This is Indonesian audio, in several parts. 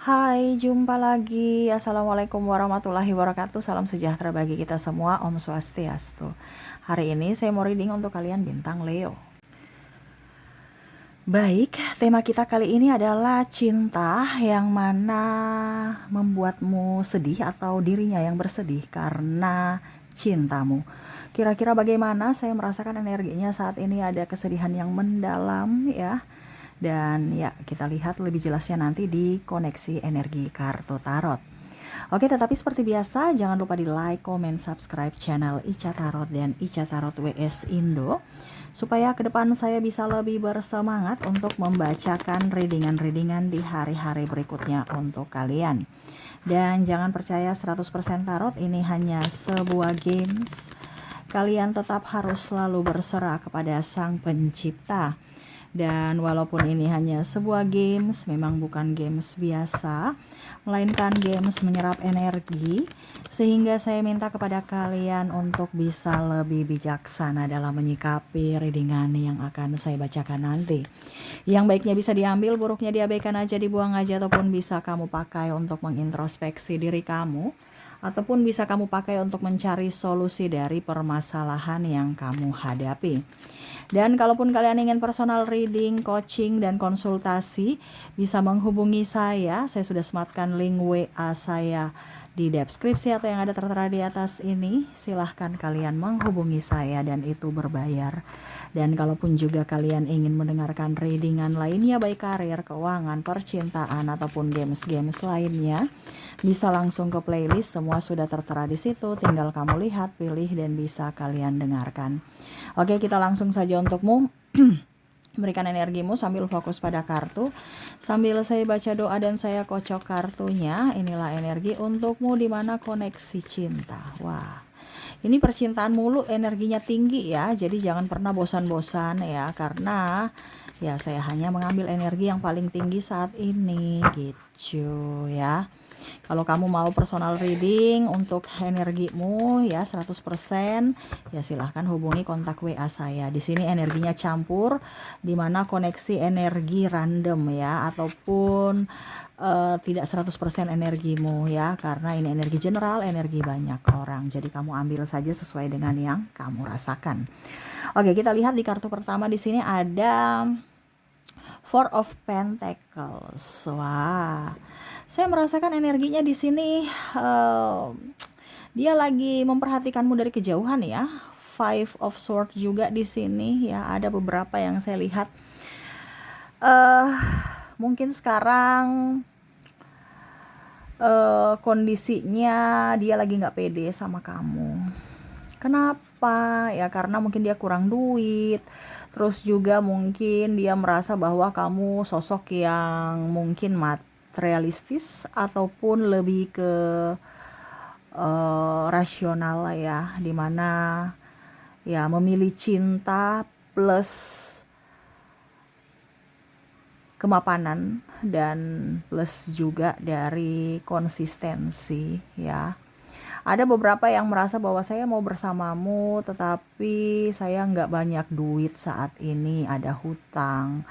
Hai, jumpa lagi. Assalamualaikum warahmatullahi wabarakatuh. Salam sejahtera bagi kita semua. Om Swastiastu. Hari ini saya mau reading untuk kalian bintang Leo. Baik, tema kita kali ini adalah cinta yang mana membuatmu sedih atau dirinya yang bersedih karena cintamu. Kira-kira bagaimana saya merasakan energinya saat ini, ada kesedihan yang mendalam ya. Dan ya, kita lihat lebih jelasnya nanti di koneksi energi kartu tarot. Oke, tetapi seperti biasa, jangan lupa di like, comment, subscribe channel Ica Tarot dan Ica Tarot WS Indo, supaya ke depan saya bisa lebih bersemangat untuk membacakan readingan-readingan di hari-hari berikutnya untuk kalian. Dan jangan percaya 100% tarot, ini hanya sebuah games. Kalian tetap harus selalu berserah kepada Sang Pencipta. Dan walaupun ini hanya sebuah games, memang bukan games biasa, melainkan games menyerap energi, sehingga saya minta kepada kalian untuk bisa lebih bijaksana dalam menyikapi readingan yang akan saya bacakan nanti. Yang baiknya bisa diambil, buruknya diabaikan aja, dibuang aja, ataupun bisa kamu pakai untuk mengintrospeksi diri kamu, ataupun bisa kamu pakai untuk mencari solusi dari permasalahan yang kamu hadapi. Dan kalaupun kalian ingin personal reading, coaching, dan konsultasi, bisa menghubungi saya. Saya sudah sematkan link WA saya di deskripsi atau yang ada tertera di atas ini. Silahkan kalian menghubungi saya dan itu berbayar. Dan kalaupun juga kalian ingin mendengarkan readingan lainnya, baik karir, keuangan, percintaan, ataupun games-games lainnya, bisa langsung ke playlist. Semua sudah tertera di situ. Tinggal kamu lihat, pilih, dan bisa kalian dengarkan. Oke, kita langsung saja untukmu. Berikan energimu sambil fokus pada kartu. Sambil saya baca doa dan saya kocok kartunya. Inilah energi untukmu di mana koneksi cinta. Wah, ini percintaan mulu, energinya tinggi ya. Jadi jangan pernah bosan-bosan ya, karena ya saya hanya mengambil energi yang paling tinggi saat ini gitu ya. Kalau kamu mau personal reading untuk energimu ya 100%, ya silahkan hubungi kontak WA saya. Di sini energinya campur, di mana koneksi energi random ya, ataupun tidak 100% energimu ya, karena ini energi general, energi banyak orang. Jadi kamu ambil saja sesuai dengan yang kamu rasakan. Oke, kita lihat di kartu pertama. Di sini ada Four of Pentacles. Wah, saya merasakan energinya di sini. Dia lagi memperhatikanmu dari kejauhan ya. Five of Swords juga di sini ya. Ada beberapa yang saya lihat. Mungkin sekarang kondisinya dia lagi nggak pede sama kamu. Kenapa? Ya karena mungkin dia kurang duit. Terus juga mungkin dia merasa bahwa kamu sosok yang mungkin materialistis ataupun lebih ke rasional lah ya, dimana ya memilih cinta plus kemapanan dan plus juga dari konsistensi ya. Ada beberapa yang merasa bahwa saya mau bersamamu, tetapi saya nggak banyak duit saat ini, ada hutang.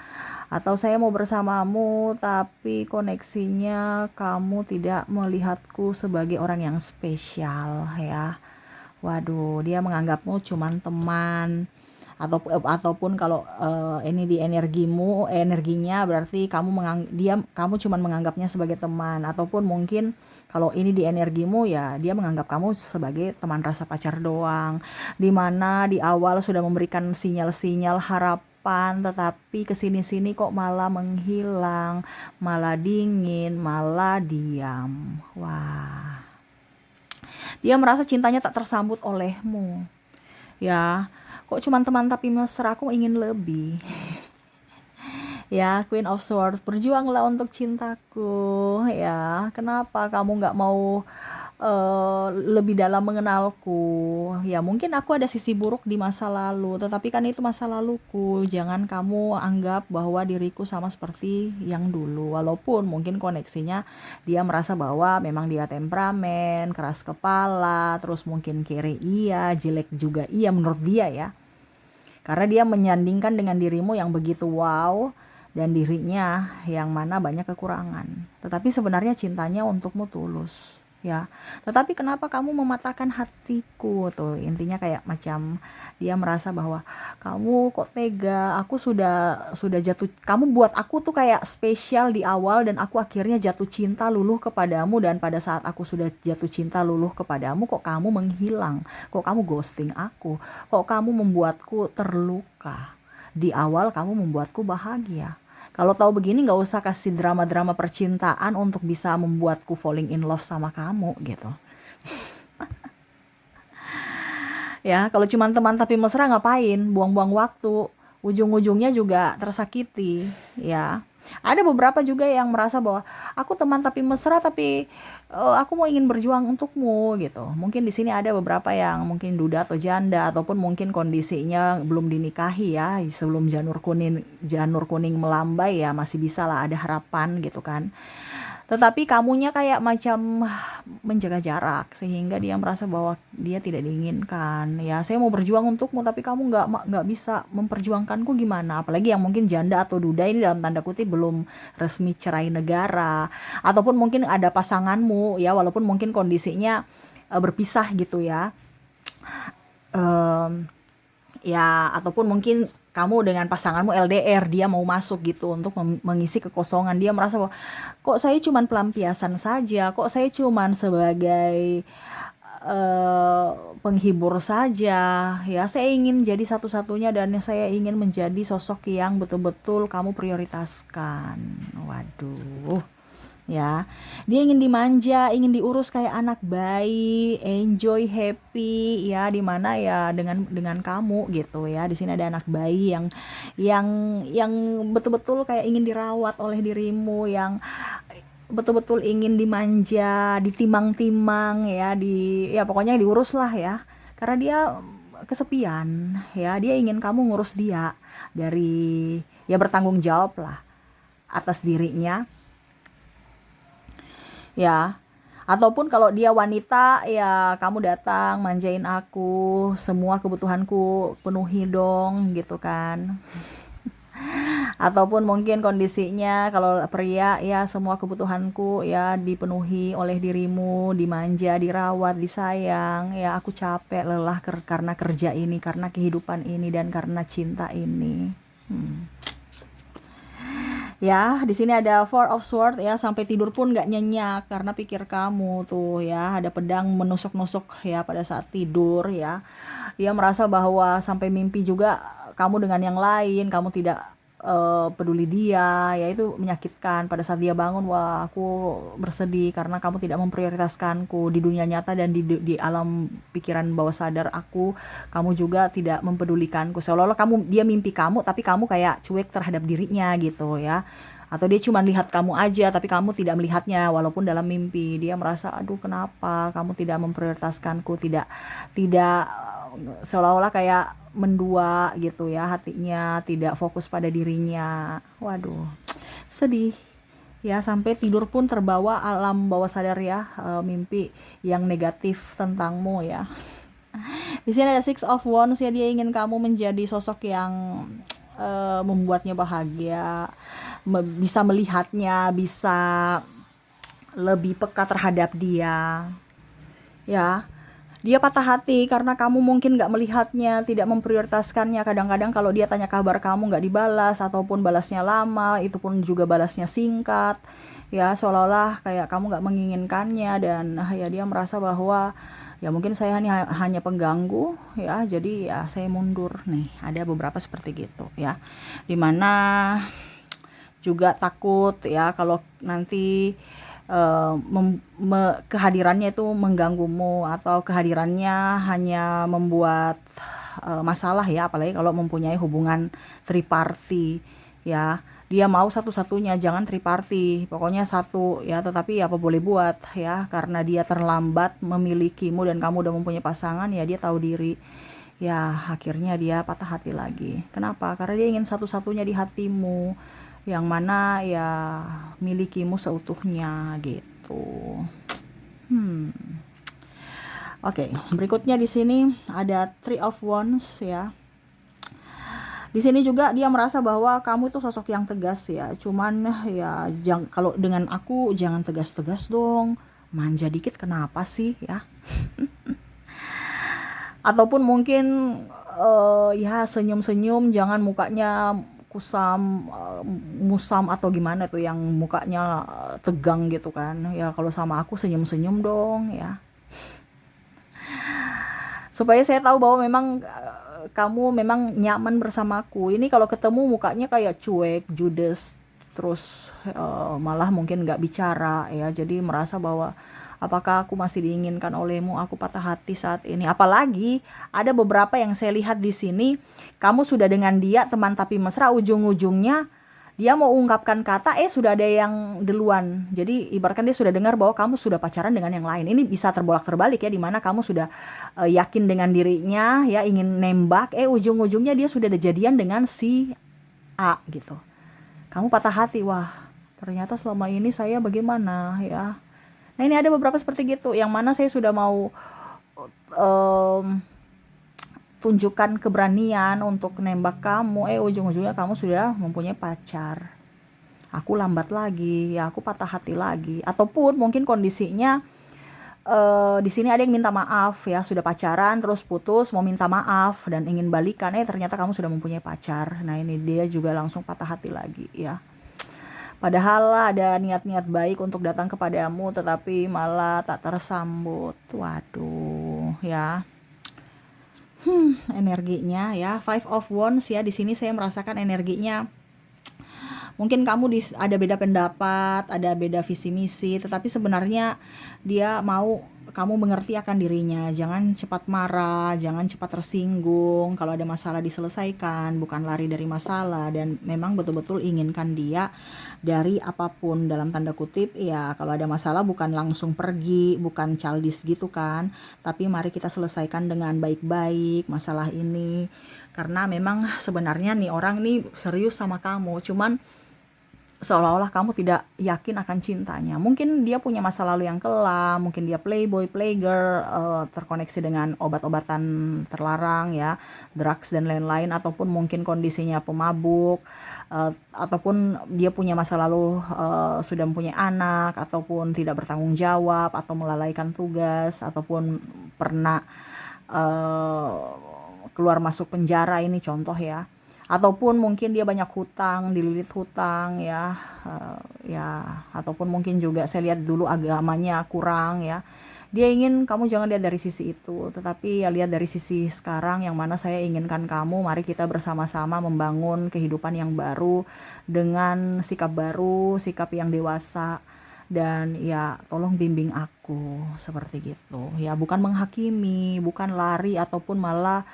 Atau saya mau bersamamu, tapi koneksinya kamu tidak melihatku sebagai orang yang spesial ya. Waduh, dia menganggapmu cuman teman. Ataupun kalau ini di energinya berarti kamu cuman menganggapnya sebagai teman, ataupun mungkin kalau ini di energimu ya dia menganggap kamu sebagai teman rasa pacar doang, dimana di awal sudah memberikan sinyal-sinyal harapan, tetapi kesini-sini kok malah menghilang, malah dingin, malah diam. Wah, dia merasa cintanya tak tersambut olehmu ya. Kok cuma teman tapi mesra, aku ingin lebih. Ya, Queen of Swords, berjuanglah untuk cintaku ya. Kenapa kamu nggak mau lebih dalam mengenalku? Ya mungkin aku ada sisi buruk di masa lalu, tetapi kan itu masa laluku. Jangan kamu anggap bahwa diriku sama seperti yang dulu. Walaupun mungkin koneksinya dia merasa bahwa memang dia temperamen, keras kepala, terus mungkin kiri iya, jelek juga iya menurut dia ya. Karena dia menyandingkan dengan dirimu yang begitu wow, dan dirinya yang mana banyak kekurangan. Tetapi sebenarnya cintanya untukmu tulus, ya. Tetapi kenapa kamu mematahkan hatiku tuh? Intinya kayak macam dia merasa bahwa kamu kok tega, aku sudah jatuh, kamu buat aku tuh kayak spesial di awal dan aku akhirnya jatuh cinta luluh kepadamu, dan pada saat aku sudah jatuh cinta luluh kepadamu kok kamu menghilang, kok kamu ghosting aku, kok kamu membuatku terluka. Di awal kamu membuatku bahagia. Kalau tahu begini nggak usah kasih drama-drama percintaan untuk bisa membuatku falling in love sama kamu gitu. Ya, kalau cuma teman tapi mesra ngapain? Buang-buang waktu. Ujung-ujungnya juga tersakiti, ya. Ada beberapa juga yang merasa bahwa aku teman tapi mesra, tapi aku mau ingin berjuang untukmu gitu. Mungkin di sini ada beberapa yang mungkin duda atau janda, ataupun mungkin kondisinya belum dinikahi ya, sebelum janur kuning melambai ya, masih bisa lah ada harapan gitu kan. Tetapi kamunya kayak macam menjaga jarak sehingga dia merasa bahwa dia tidak diinginkan. Ya, saya mau berjuang untukmu tapi kamu nggak bisa memperjuangkanku, gimana? Apalagi yang mungkin janda atau duda ini dalam tanda kutip belum resmi cerai negara, ataupun mungkin ada pasanganmu ya, walaupun mungkin kondisinya berpisah gitu ya. Em, Ya, ataupun mungkin kamu dengan pasanganmu LDR, dia mau masuk gitu untuk mengisi kekosongan. Dia merasa bahwa kok saya cuman pelampiasan saja, kok saya cuman sebagai eh, penghibur saja. Ya, saya ingin jadi satu-satunya dan saya ingin menjadi sosok yang betul-betul kamu prioritaskan. Waduh. Ya, dia ingin dimanja, ingin diurus kayak anak bayi, enjoy, happy, ya, di mana ya dengan kamu gitu ya. Di sini ada anak bayi yang yang betul-betul kayak ingin dirawat oleh dirimu, yang betul-betul ingin dimanja, ditimang-timang ya, ya pokoknya diurus lah ya. Karena dia kesepian, ya, dia ingin kamu ngurus dia, dari ya bertanggung jawab lah atas dirinya, ya. Ataupun kalau dia wanita, ya kamu datang manjain aku, semua kebutuhanku penuhi dong gitu kan. Ataupun mungkin kondisinya kalau pria, ya semua kebutuhanku ya dipenuhi oleh dirimu, dimanja, dirawat, disayang. Ya, aku capek, lelah karena kerja ini, karena kehidupan ini, dan karena cinta ini. Ya, di sini ada Four of Swords ya, sampai tidur pun nggak nyenyak karena pikir kamu tuh ya, ada pedang menusuk-nusuk ya pada saat tidur ya. Dia merasa bahwa sampai mimpi juga kamu dengan yang lain, kamu tidak peduli dia, ya itu menyakitkan. Pada saat dia bangun, wah aku bersedih karena kamu tidak memprioritaskanku di dunia nyata dan di alam pikiran bawah sadar aku, kamu juga tidak mempedulikanku. Seolah-olah dia mimpi kamu tapi kamu kayak cuek terhadap dirinya gitu ya. Atau dia cuma lihat kamu aja tapi kamu tidak melihatnya walaupun dalam mimpi. Dia merasa, aduh kenapa kamu tidak memprioritaskanku, tidak seolah-olah kayak mendua gitu ya, hatinya tidak fokus pada dirinya. Waduh, sedih ya, sampai tidur pun terbawa alam bawah sadar ya, mimpi yang negatif tentangmu ya. Di sini ada Six of Wands ya, dia ingin kamu menjadi sosok yang membuatnya bahagia, bisa melihatnya, bisa lebih peka terhadap dia. Ya, dia patah hati karena kamu mungkin gak melihatnya, tidak memprioritaskannya. Kadang-kadang kalau dia tanya kabar kamu gak dibalas, ataupun balasnya lama, itu pun juga balasnya singkat. Ya, seolah-olah kayak kamu gak menginginkannya, dan ya dia merasa bahwa ya mungkin saya hanya pengganggu ya, jadi ya saya mundur nih. Ada beberapa seperti gitu ya. Dimana juga takut ya kalau nanti kehadirannya itu mengganggumu, atau kehadirannya hanya membuat masalah ya, apalagi kalau mempunyai hubungan triparty ya. Dia mau satu-satunya, jangan triparty, pokoknya satu ya. Tetapi apa boleh buat ya, karena dia terlambat memilikimu dan kamu udah mempunyai pasangan, ya dia tahu diri ya, akhirnya dia patah hati lagi. Kenapa? Karena dia ingin satu-satunya di hatimu, yang mana ya milikimu seutuhnya gitu. Oke, berikutnya di sini ada Three of Wands ya. Di sini juga dia merasa bahwa kamu itu sosok yang tegas ya. Cuman ya kalau dengan aku jangan tegas-tegas dong. Manja dikit kenapa sih ya? Ataupun mungkin ya senyum-senyum, jangan mukanya kusam, musam atau gimana tuh yang mukanya tegang gitu kan. Ya kalau sama aku senyum-senyum dong ya. Supaya saya tahu bahwa memang kamu memang nyaman bersamaku. Ini kalau ketemu mukanya kayak cuek, judes, terus malah mungkin nggak bicara ya. Jadi merasa bahwa apakah aku masih diinginkan olehmu? Aku patah hati saat ini. Apalagi ada beberapa yang saya lihat di sini, kamu sudah dengan dia teman tapi mesra, ujung-ujungnya dia mau ungkapkan kata, sudah ada yang duluan. Jadi ibaratkan dia sudah dengar bahwa kamu sudah pacaran dengan yang lain. Ini bisa terbolak-terbalik ya, dimana kamu sudah yakin dengan dirinya, ya ingin nembak, ujung-ujungnya dia sudah ada jadian dengan si A gitu. Kamu patah hati, wah ternyata selama ini saya bagaimana ya. Nah ini ada beberapa seperti gitu, yang mana saya sudah mau tunjukkan keberanian untuk nembak kamu, ujung-ujungnya kamu sudah mempunyai pacar. Aku lambat lagi, ya aku patah hati lagi. Ataupun mungkin kondisinya di sini ada yang minta maaf ya, sudah pacaran terus putus, mau minta maaf dan ingin balikan, ternyata kamu sudah mempunyai pacar. Nah ini dia juga langsung patah hati lagi ya. Padahal ada niat-niat baik untuk datang kepadamu, tetapi malah tak tersambut. Waduh ya. Energinya ya, Five of Wands ya, di sini saya merasakan energinya. Mungkin kamu ada beda pendapat, ada beda visi misi, tetapi sebenarnya dia mau kamu mengerti akan dirinya. Jangan cepat marah, jangan cepat tersinggung. Kalau ada masalah diselesaikan, bukan lari dari masalah, dan memang betul-betul inginkan dia dari apapun dalam tanda kutip ya. Kalau ada masalah bukan langsung pergi, bukan childish gitu kan, tapi mari kita selesaikan dengan baik-baik masalah ini. Karena memang sebenarnya nih orang nih serius sama kamu, cuman seolah-olah kamu tidak yakin akan cintanya. Mungkin dia punya masa lalu yang kelam, mungkin dia playboy, playgirl, terkoneksi dengan obat-obatan terlarang ya, drugs dan lain-lain, ataupun mungkin kondisinya pemabuk, ataupun dia punya masa lalu sudah mempunyai anak, ataupun tidak bertanggung jawab, atau melalaikan tugas, ataupun pernah keluar masuk penjara, ini contoh ya. Ataupun mungkin dia banyak hutang, dililit hutang ya, ataupun mungkin juga saya lihat dulu agamanya kurang ya. Dia ingin kamu jangan lihat dari sisi itu, tetapi ya lihat dari sisi sekarang, yang mana saya inginkan kamu, mari kita bersama-sama membangun kehidupan yang baru dengan sikap baru, sikap yang dewasa, dan ya tolong bimbing aku seperti gitu ya, bukan menghakimi, bukan lari ataupun malah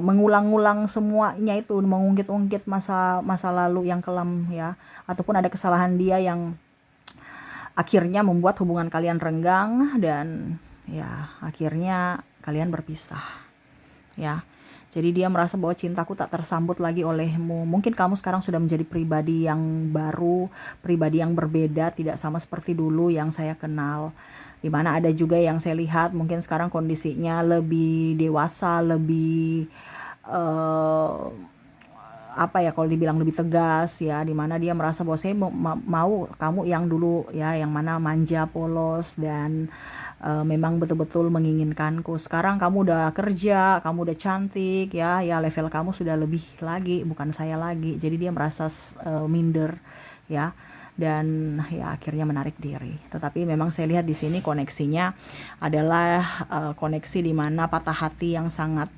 mengulang-ulang semuanya itu, mengungkit-ungkit masa lalu yang kelam ya, ataupun ada kesalahan dia yang akhirnya membuat hubungan kalian renggang dan ya akhirnya kalian berpisah ya. Jadi dia merasa bahwa cintaku tak tersambut lagi olehmu. Mungkin kamu sekarang sudah menjadi pribadi yang baru, pribadi yang berbeda, tidak sama seperti dulu yang saya kenal. Dimana ada juga yang saya lihat mungkin sekarang kondisinya lebih dewasa, lebih kalau dibilang lebih tegas ya, dimana dia merasa bahwa saya mau kamu yang dulu ya, yang mana manja, polos, dan memang betul-betul menginginkanku. Sekarang kamu udah kerja, kamu udah cantik ya, level kamu sudah lebih lagi, bukan saya lagi. Jadi dia merasa minder ya, dan ya akhirnya menarik diri. Tetapi memang saya lihat di sini koneksinya adalah koneksi di mana patah hati yang sangat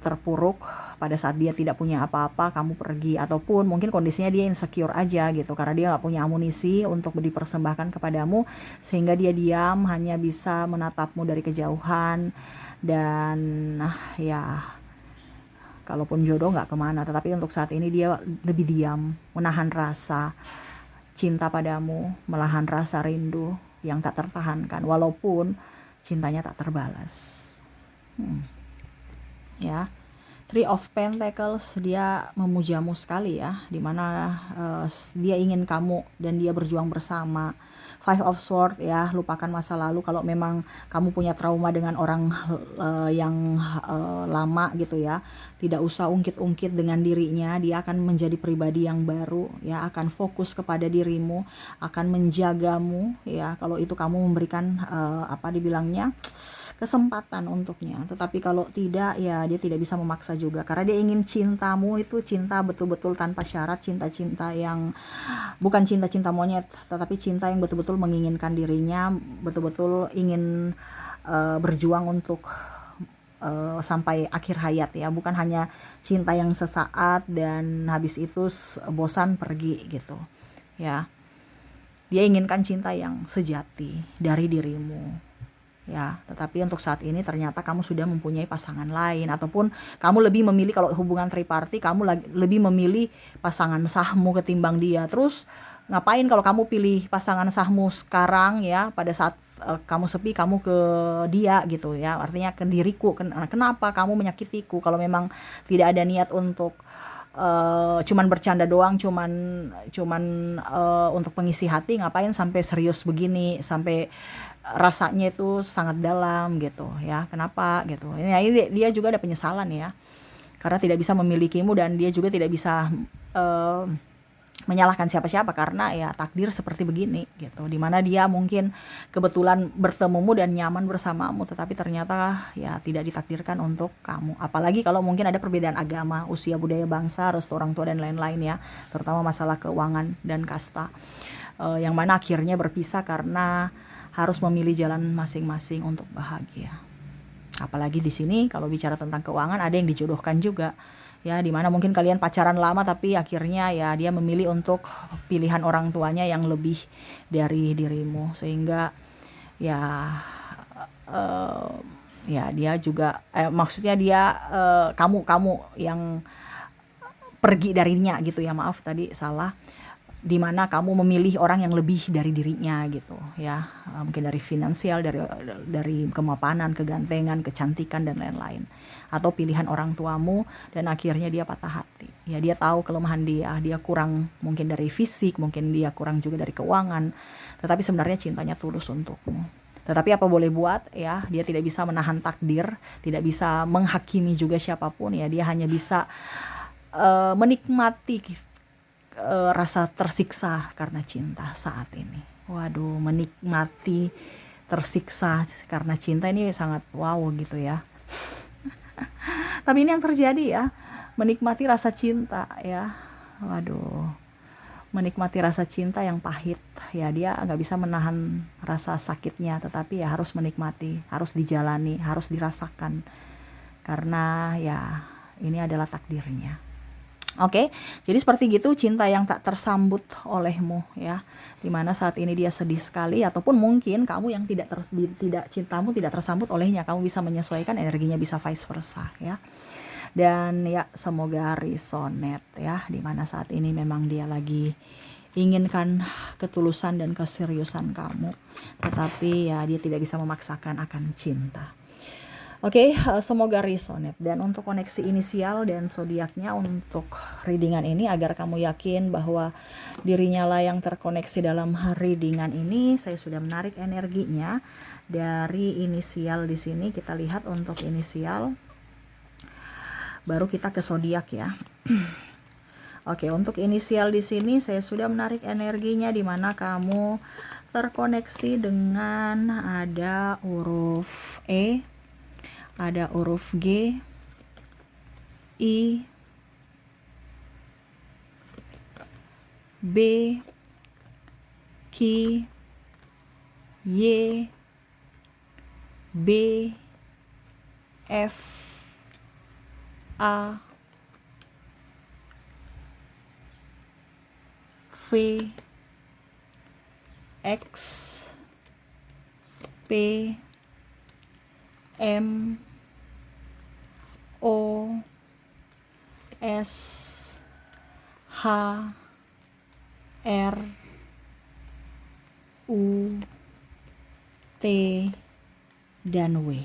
terpuruk pada saat dia tidak punya apa-apa, kamu pergi, ataupun mungkin kondisinya dia insecure aja gitu, karena dia nggak punya amunisi untuk dipersembahkan kepadamu, sehingga dia diam, hanya bisa menatapmu dari kejauhan, dan ya kalaupun jodoh nggak kemana, tetapi untuk saat ini dia lebih diam, menahan rasa cinta padamu, menahan rasa rindu yang tak tertahankan, walaupun cintanya tak terbalas. Ya, Three of Pentacles, dia memujamu sekali ya, dimana dia ingin kamu dan dia berjuang bersama. Five of Swords ya, lupakan masa lalu. Kalau memang kamu punya trauma dengan orang yang lama gitu ya, tidak usah ungkit-ungkit dengan dirinya. Dia akan menjadi pribadi yang baru ya, akan fokus kepada dirimu, akan menjagamu ya. Kalau itu kamu memberikan apa dibilangnya, kesempatan untuknya. Tetapi kalau tidak ya dia tidak bisa memaksa juga, karena dia ingin cintamu itu cinta betul-betul tanpa syarat, cinta-cinta yang bukan cinta-cinta monyet, tetapi cinta yang betul-betul menginginkan dirinya, betul-betul ingin berjuang untuk sampai akhir hayat ya, bukan hanya cinta yang sesaat dan habis itu bosan pergi gitu ya. Dia inginkan cinta yang sejati dari dirimu ya. Tetapi untuk saat ini ternyata kamu sudah mempunyai pasangan lain, ataupun kamu lebih memilih, kalau hubungan triparty kamu lebih memilih pasangan sahmu ketimbang dia. Terus ngapain kalau kamu pilih pasangan sahmu sekarang ya, pada saat kamu sepi kamu ke dia gitu ya, artinya ke diriku. Kenapa kamu menyakitiku kalau memang tidak ada niat untuk cuman bercanda doang, cuman untuk pengisi hati, ngapain sampai serius begini, sampai rasanya itu sangat dalam gitu ya. Kenapa gitu ya, ini dia juga ada penyesalan ya, karena tidak bisa memilikimu, dan dia juga tidak bisa menyalahkan siapa-siapa, karena ya takdir seperti begini gitu, dimana dia mungkin kebetulan bertemumu dan nyaman bersamamu, tetapi ternyata ya tidak ditakdirkan untuk kamu. Apalagi kalau mungkin ada perbedaan agama, usia, budaya, bangsa, restu orang tua dan lain-lain ya, terutama masalah keuangan dan kasta, yang mana akhirnya berpisah karena harus memilih jalan masing-masing untuk bahagia. Apalagi di sini kalau bicara tentang keuangan, ada yang dijodohkan juga ya, dimana mungkin kalian pacaran lama tapi akhirnya ya dia memilih untuk pilihan orang tuanya yang lebih dari dirimu, sehingga ya ya dia juga maksudnya dia kamu yang pergi darinya gitu ya, maaf tadi salah, dimana kamu memilih orang yang lebih dari dirinya gitu ya, mungkin dari finansial, dari kemapanan, kegantengan, kecantikan dan lain-lain, atau pilihan orang tuamu, dan akhirnya dia patah hati ya. Dia tahu kelemahan dia kurang mungkin dari fisik, mungkin dia kurang juga dari keuangan, tetapi sebenarnya cintanya tulus untukmu. Tetapi apa boleh buat ya, dia tidak bisa menahan takdir, tidak bisa menghakimi juga siapapun ya, dia hanya bisa menikmati rasa tersiksa karena cinta saat ini. Waduh, menikmati tersiksa karena cinta ini sangat wow gitu ya. Tapi ini yang terjadi ya, menikmati rasa cinta ya. Waduh, menikmati rasa cinta yang pahit ya, dia nggak bisa menahan rasa sakitnya, tetapi ya harus menikmati, harus dijalani, harus dirasakan, karena ya ini adalah takdirnya. Oke, jadi seperti gitu cinta yang tak tersambut olehmu ya, dimana saat ini dia sedih sekali, ataupun mungkin kamu yang tidak cintamu tidak tersambut olehnya, kamu bisa menyesuaikan energinya, bisa vice versa ya. Dan ya semoga resonate ya, dimana saat ini memang dia lagi inginkan ketulusan dan keseriusan kamu, tetapi ya dia tidak bisa memaksakan akan cinta. Oke, semoga resonate. Dan untuk koneksi inisial dan zodiaknya untuk readingan ini, agar kamu yakin bahwa dirinya lah yang terkoneksi dalam readingan ini, saya sudah menarik energinya dari inisial di sini. Kita lihat untuk inisial, baru kita ke zodiak ya. Oke, untuk inisial di sini saya sudah menarik energinya, di mana kamu terkoneksi dengan ada huruf E, ada huruf G, I, B, Q, Y, B, F, A, V, X, P, M, O, S, H, R, U, T, dan W.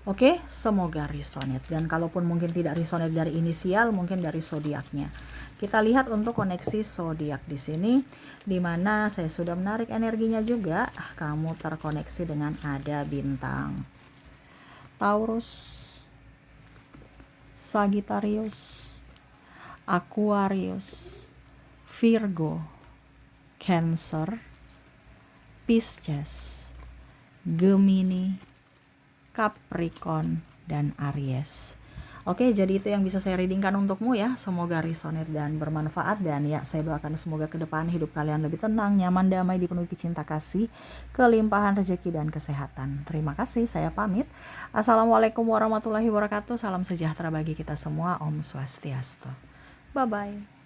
Oke, semoga resonate. Dan kalaupun mungkin tidak resonate dari inisial, mungkin dari zodiaknya. Kita lihat untuk koneksi zodiak di sini, di mana saya sudah menarik energinya juga. Kamu terkoneksi dengan ada bintang Taurus, Sagittarius, Aquarius, Virgo, Cancer, Pisces, Gemini, Capricorn, dan Aries. Oke, jadi itu yang bisa saya readingkan untukmu ya. Semoga resonate dan bermanfaat. Dan ya, saya doakan semoga ke depan hidup kalian lebih tenang, nyaman, damai, dipenuhi cinta kasih, kelimpahan rezeki dan kesehatan. Terima kasih, saya pamit. Assalamualaikum warahmatullahi wabarakatuh. Salam sejahtera bagi kita semua. Om Swastiastu. Bye-bye.